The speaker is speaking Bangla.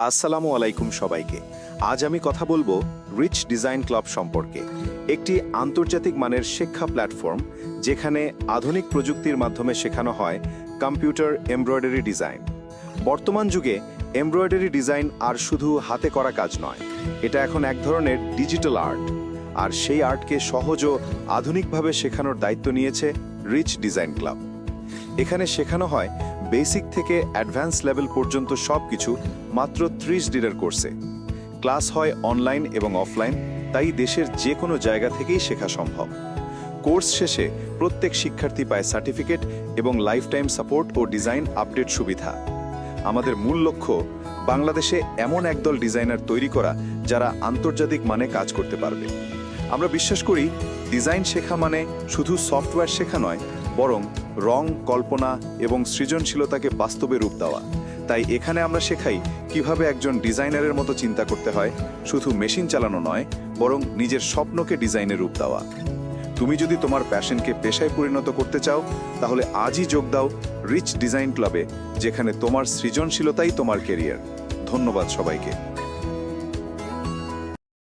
আসসালামু আলাইকুম সবাইকে। আজ আমি কথা বলবো রিচ ডিজাইন ক্লাব সম্পর্কে, একটি আন্তর্জাতিক মানের শিক্ষা প্ল্যাটফর্ম যেখানে আধুনিক প্রযুক্তির মাধ্যমে শেখানো হয় কম্পিউটার এমব্রয়ডারি ডিজাইন। বর্তমান যুগে এমব্রয়ডারি ডিজাইন আর শুধু হাতে করা কাজ নয়, এটা এখন এক ধরনের ডিজিটাল আর্ট। আর সেই আর্টকে সহজ ও আধুনিকভাবে শেখানোর দায়িত্ব নিয়েছে রিচ ডিজাইন ক্লাব। এখানে শেখানো হয় বেসিক থেকে অ্যাডভান্স লেভেল পর্যন্ত সবকিছু মাত্র 30 দিনের কোর্সে। ক্লাস হয় অনলাইন এবং অফলাইন, তাই দেশের যে কোনো জায়গা থেকেই শেখা সম্ভব। কোর্স শেষে প্রত্যেক শিক্ষার্থী পায় সার্টিফিকেট এবং লাইফ টাইম সাপোর্ট ও ডিজাইন আপডেট সুবিধা। আমাদের মূল লক্ষ্য বাংলাদেশে এমন একদল ডিজাইনার তৈরি করা যারা আন্তর্জাতিক মানে কাজ করতে পারবে। আমরা বিশ্বাস করি ডিজাইন শেখা মানে শুধু সফটওয়্যার শেখা নয়, বরং রং, কল্পনা এবং সৃজনশীলতাকে বাস্তবে রূপ দেওয়া। তাই এখানে আমরা শেখাই কিভাবে একজন ডিজাইনারের মতো চিন্তা করতে হয়, শুধু মেশিন চালানো নয়, বরং নিজের স্বপ্নকে ডিজাইনে রূপ দেওয়া। তুমি যদি তোমার প্যাশনকে পেশায় পরিণত করতে চাও, তাহলে আজই যোগ দাও রিচ ডিজাইন ক্লাবে, যেখানে তোমার সৃজনশীলতাই তোমার ক্যারিয়ার। ধন্যবাদ সবাইকে।